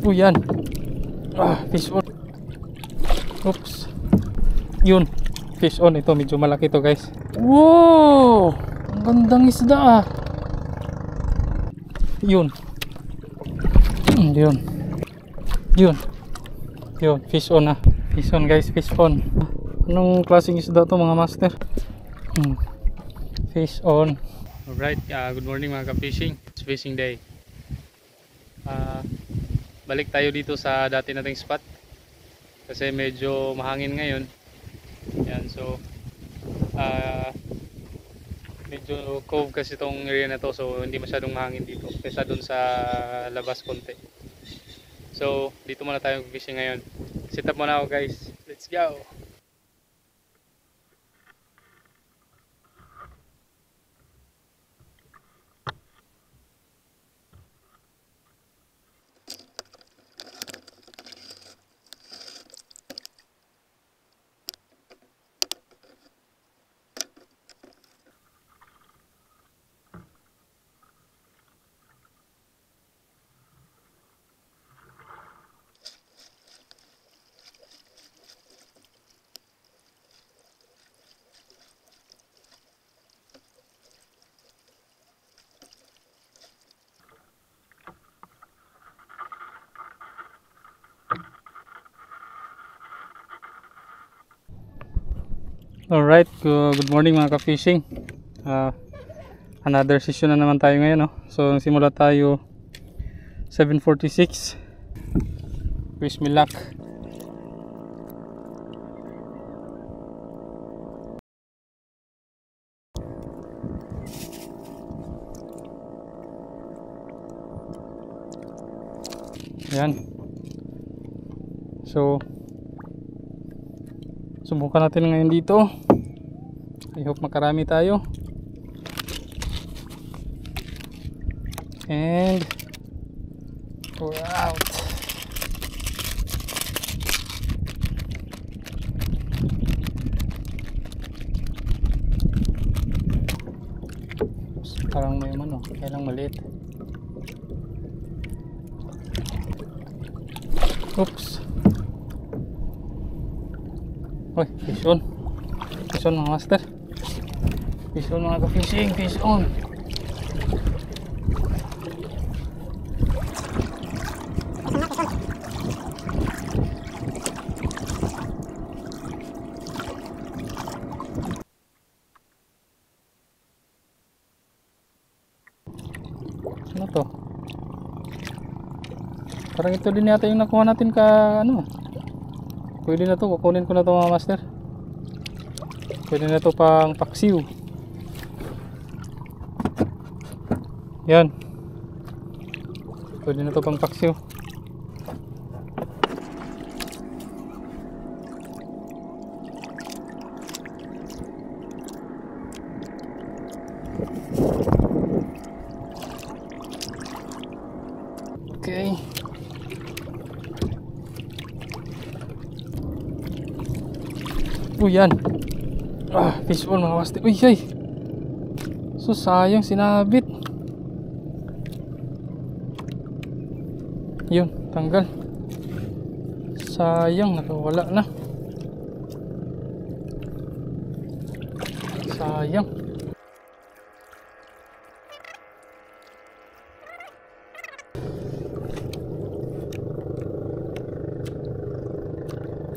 Yan. Fish on. Oops. Yun. Fish on. Ito medyo malaki to guys. Wow! Ang gandang isda Yun. Yun. Fish on Fish on guys. Fish on. Anong klaseng isda to mga master? Fish on. Alright, good morning mga ka-fishing. It's fishing day. Balik tayo dito sa dati nating spot kasi medyo mahangin ngayon. Yan, so medyo cove kasi itong area na to, so hindi masyadong mahangin dito kaysa dun sa labas konti. So dito muna tayo fishing ngayon. Set up muna ako guys. Let's go! Alright, good morning mga ka-fishing. Another session na naman tayo ngayon, no? So simula tayo 7:46. Wish me luck. Ayan. So subukan natin ngayon dito. I hope makarami tayo. And we're out. Parang may ano, kaya lang maliit. Oops. Uy, fish on. Fish on mga master. Fish on mga ka-fishing. Fish on. Ano to? Parang ito din yata yung nakuha natin ka ano. Pwede na to, kukunin ko na to mga master. Pwede na to pang paksiw. Yan. Pwede na to pang paksiw. Okay. Yan. Fish on mga master. Uy, ay. So sayang sinabit. Yun, tanggal. Sayang, nakawala na. Sayang.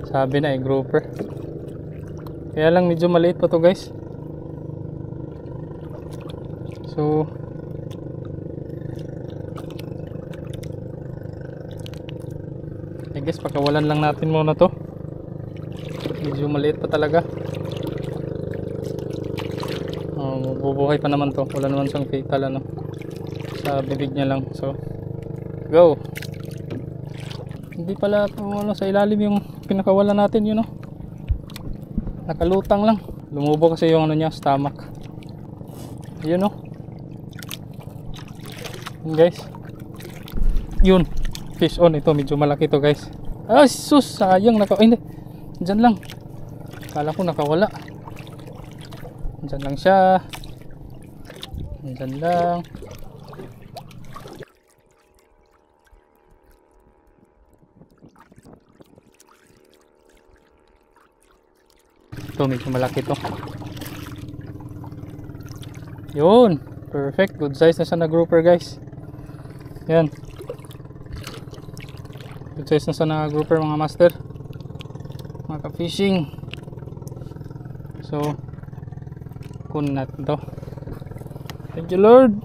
Sabi na grouper. Kaya lang medyo maliit pa to guys. So I guess pakawalan lang natin muna to. Medyo maliit pa talaga. Bubuhay pa naman to. Wala naman siyang fatal ano. Sa bibig niya lang. So go. Hindi pala ano, sa ilalim yung pinakawalan natin yun, no? Nakalutang lang. Lumubo kasi yung ano niya, stomach. Ayun, no? Yun guys. Yun. Fish on. Ito medyo malaki to guys. Ah sus, sayang hindi. Diyan lang. Kala ko nakawala. Diyan lang siya. Diyan lang. Ito medyo malaki to. Yun, perfect, good size na siya na grouper guys. Yan, good size na siya na grouper mga master, mga ka-fishing. So kunin natin to. Thank you Lord.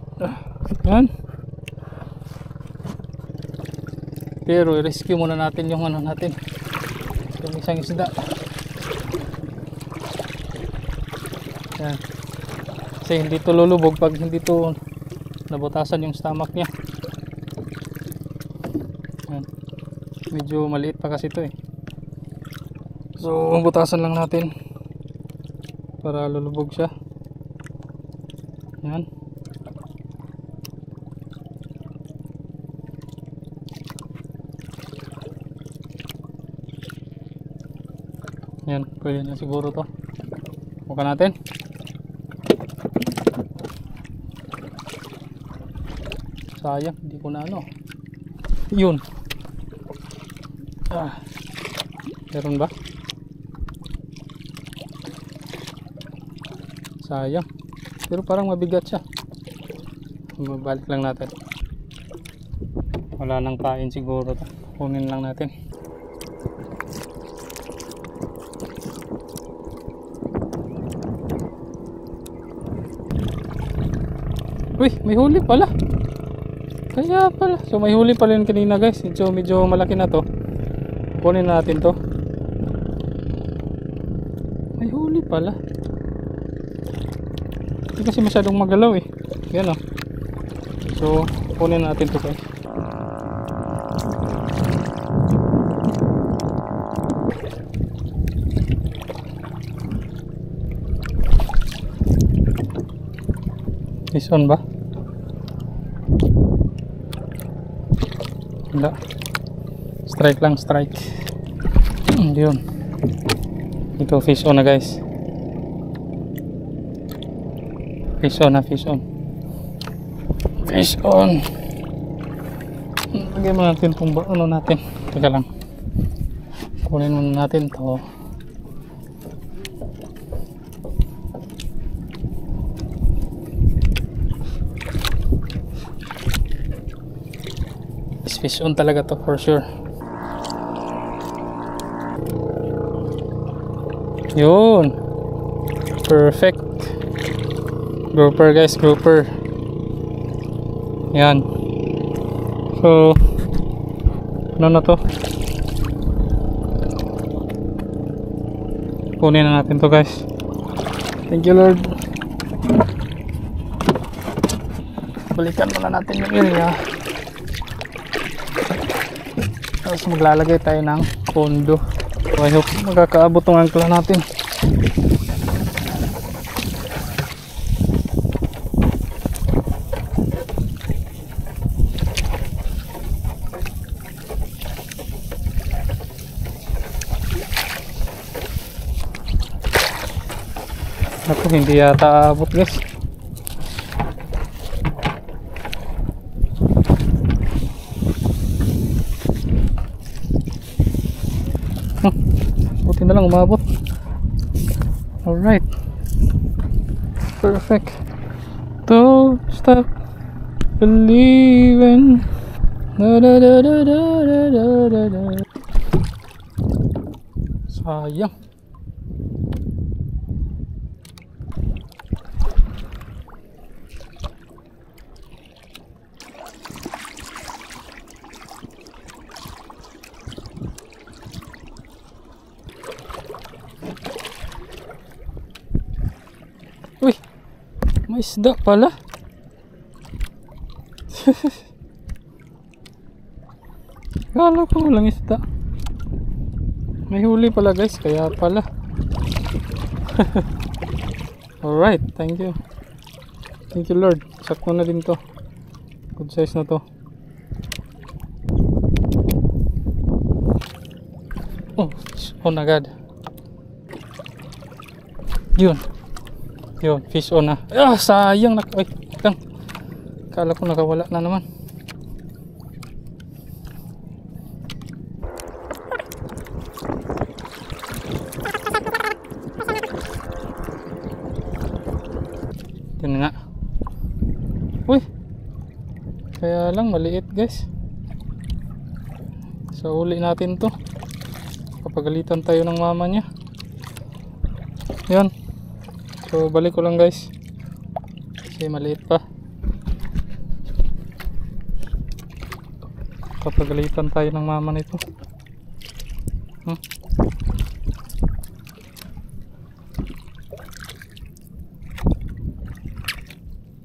Yan, pero i-rescue muna natin yung ano natin, yung isang isda. Yan, kasi hindi to lulubog pag hindi to nabutasan yung stomach niya. Yan, medyo maliit pa kasi to eh. So butasan lang natin para lulubog siya. Yan, yan, pwede na siguro to. Buka natin. Sayang, hindi ko na ano. Yun. Meron ba? Sayang. Pero parang mabigat siya. Balik lang natin. Wala nang kain siguro to. Kunin lang natin. Uy, may huli pala. Kaya pala. So may huli pala yun kanina guys. Medyo malaki na to. Kunin natin to. May huli pala. Hindi kasi masyadong magalaw eh. Yan o. So kunin natin to guys. Is on ba? Wala. Strike lang, strike. Yun. Ito fish on na guys. Fish on na, fish on. Fish on. Lagyan mo natin itong ano natin. Teka lang. Kunin muna natin to. Fish on talaga to for sure. Yun, perfect. Grouper guys, grouper. Yan. So ano na to, kunin na natin to guys. Thank you Lord. Balikan muna natin yung area. Tapos maglalagay tayo ng pondo. So I hope magkakaabot ng angkla natin. Ako hindi yata abot guys. Buti na lang umabot. Alright, perfect. Don't stop believing. Da, da, da, da, da, da, da, da. Sayang. Uy, may isda pala. Kala ko walang isda. May huli pala guys, kaya pala. Alright, thank you. Thank you Lord. Sakto na din to. Good size na to. Oh my god. Yun. Yun, fish on na. Sayang na. Ay, lang. Kala ko nakawala na naman. Kaya lang maliit guys. So uli natin to. Kapagalitan tayo ng mama niya. Yan. So balik ko lang guys. Kasi maliit pa. Kapagalitan tayo ng mama nito.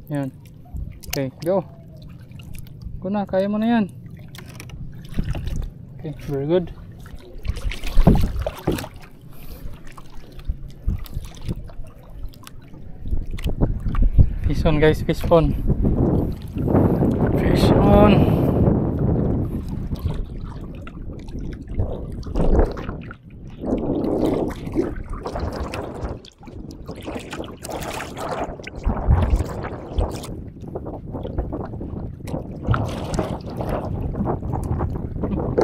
Yan. Okay, go. Go na, kaya mo na yan. Okay, very good. Fish on guys, fish on. Fish on.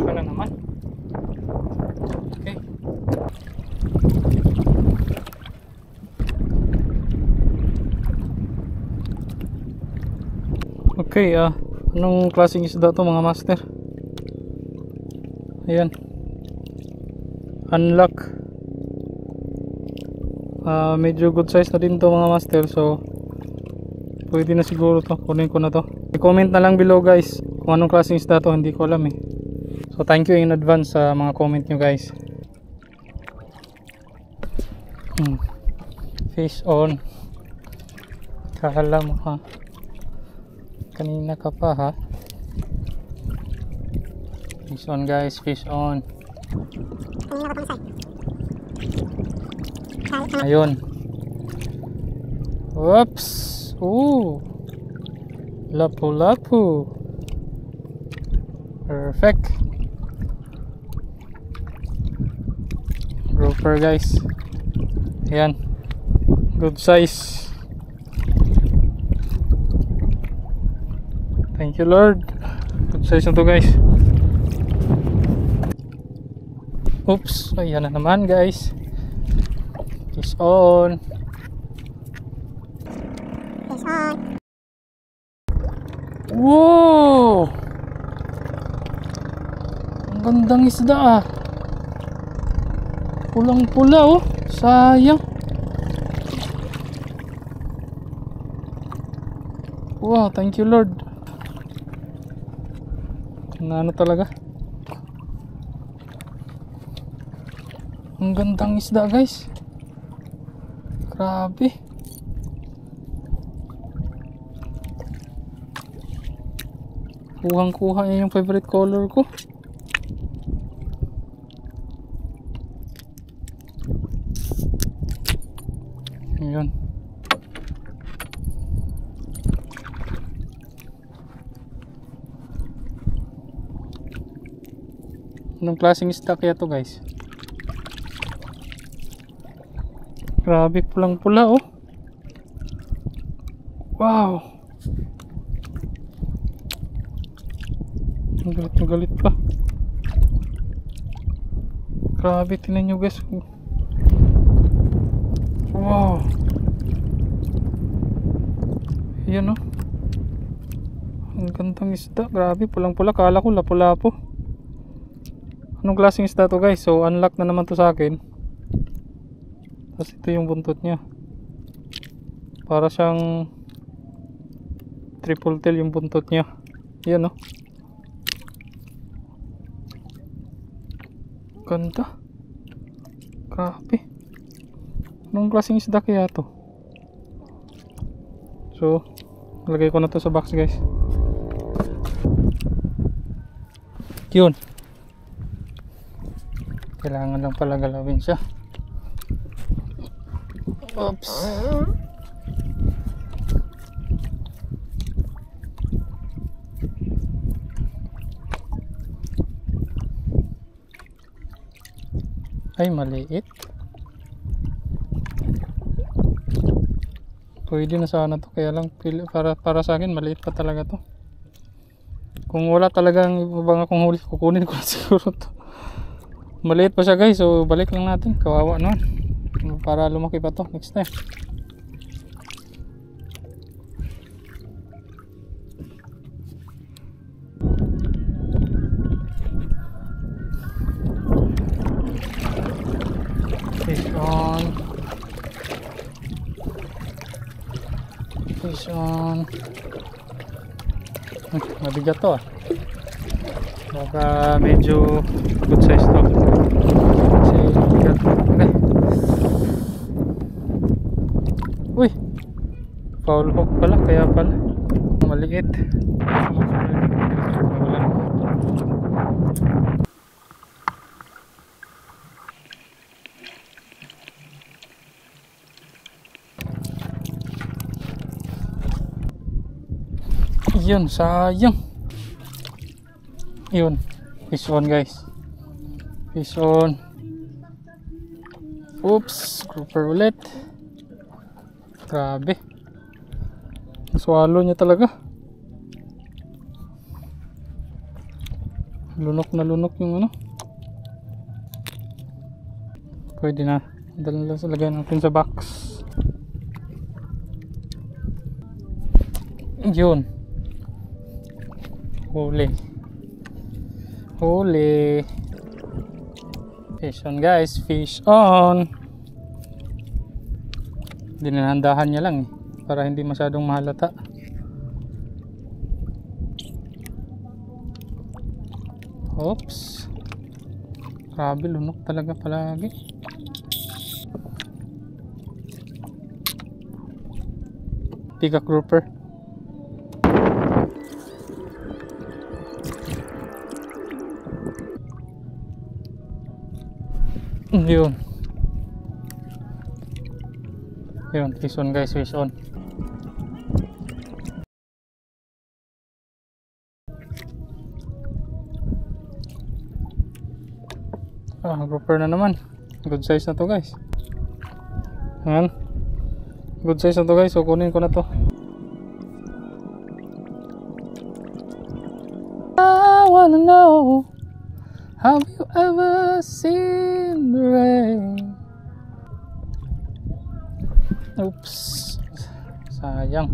Wala naman. Okay. Okay, anong klaseng isda to mga master? Ayan. Unlock. Medyo good size na din to mga master, so pwede na siguro to. Kunin ko na to. I-comment na lang below guys kung anong klaseng isda to, hindi ko alam eh. So thank you in advance sa mga comment nyo guys. Fish on. Kala mo ha, kanina ka pa ha. Fish on guys, fish on. Ayun. Oops. Ooh. Lapu-lapu. Perfect. Grouper guys. Ayan. Good size. Thank you Lord. Good size na to guys. Oops. Ayan na naman guys. Fish on. Fish on. Wow! Ang gandang isda ah. Pulang pula oh. Sayang. Wow, thank you Lord. Ano talaga? Ang gandang isda guys. Grabe. Kuhang kuha niya yung favorite color ko. Ayan. Anong klaseng isda kaya to guys? Grabe, pulang pula oh. Wow. Ang galit na galit pa. Grabe, tinan nyo guys. Wow. Ayan oh. Ang gandang isda. Grabe, pulang pula. Kala ko lapu-lapo. Anong klaseng isda to guys? So unlock na naman to sa akin. Tapos ito yung buntot niya. Para siyang triple tail yung buntot niya. Yan oh. Ganda. Grabe. Anong klaseng isda kaya to? So lagay ko na to sa box guys. Yun. Kailangan lang pala galawin siya. Oops. Ay, maliit. Pwede na sana to, kaya lang para sa akin maliit pa talaga to. Kung wala talagang ibang akong huli, kukunin ko na siguro to. Maliit pa siya guys, so balik lang natin. Kawawa naman. Para lumaki pa to next time. on. Mabigat to ah. Baka medyo good size to. Kasi mabigat. Okay. Uy, foul hook pala, kaya pala maliit. Yun, sayang. Yun, fish on guys, fish on. Oops, grouper ulit. Grabe, swallow niya talaga. Lunok na lunok yung ano. Pwede na, dala sa lagay natin sa box. Yun, huli, huli. Fish on guys, fish on. Dinahandahan niya lang para hindi masyadong mahalata. Oops, grabe, lunok talaga palagi. Pika grouper. Yun, yun, fish on guys, fish on. Grouper na naman. Good size na to guys. Ayan, good size na to guys. So kunin ko na to. I wanna know, have you ever seen the rain? Oops, sayang.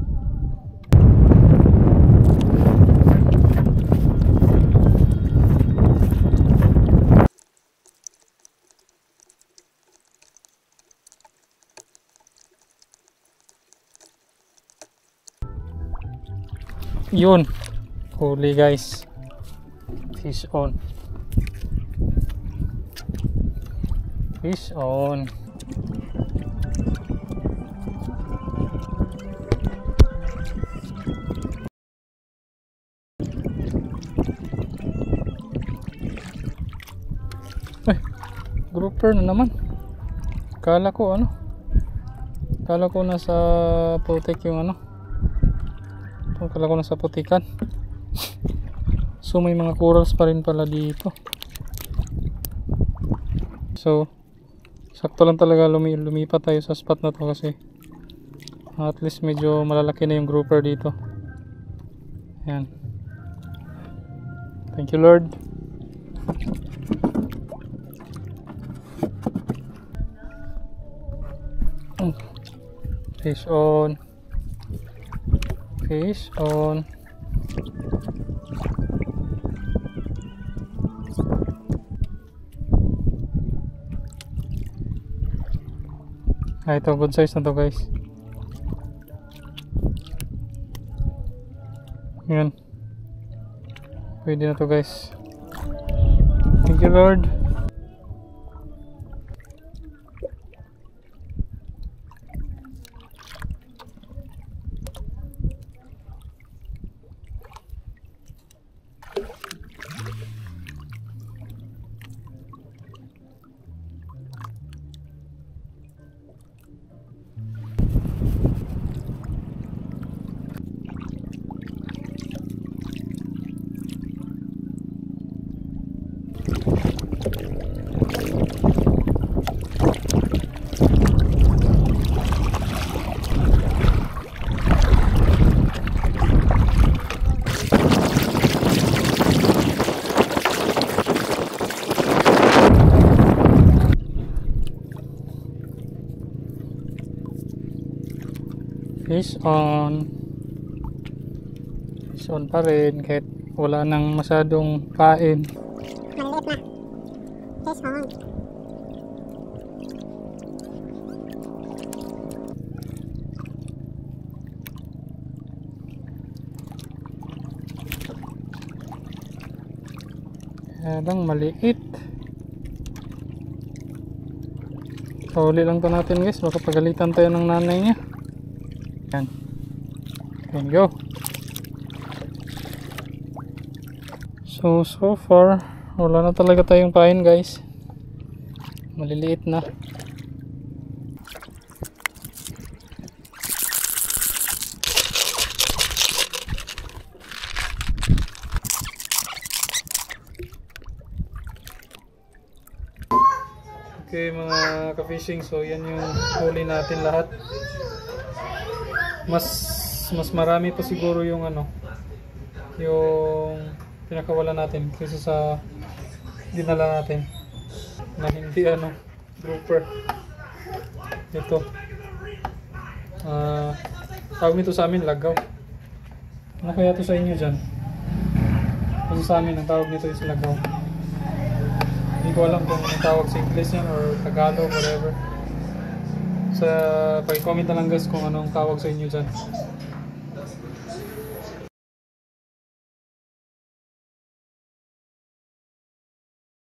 Yun, huli guys, fish on, fish on. Grouper na naman. Kala ko ano, kala ko nasa putik yung ano, kala ko nasa putikan. So may mga corals pa rin pala dito. So sakto lang talaga lumipat tayo sa spot na to kasi at least medyo malalaki na yung grouper dito. Ayan, thank you Lord. Fish on, fish on. Ito, good size na to guys. Yan, pwede na to guys. Thank you Lord. Fish on. Fish on pa rin kahit wala nang masyadong kain. Maliliit na. Fish on. Kaya lang maliit. Huli lang to natin guys, baka pagalitan tayo ng nanay niya. Yan. Then go. So far wala na talaga tayong pain guys, maliliit na. Okay mga ka-fishing, so yan yung huli natin lahat. Mas marami pa siguro yung yung pinakawala natin kaysa sa dinala natin na hindi grouper. Ito tawag nito sa amin lagaw. Ano kaya ito sa inyo dyan? Kasi sa amin ang tawag nito is lagaw. Hindi ko alam kung anong tawag sa English yan or Tagalog, whatever. Sa pag-comment na lang guys kung anong tawag sa inyo dyan.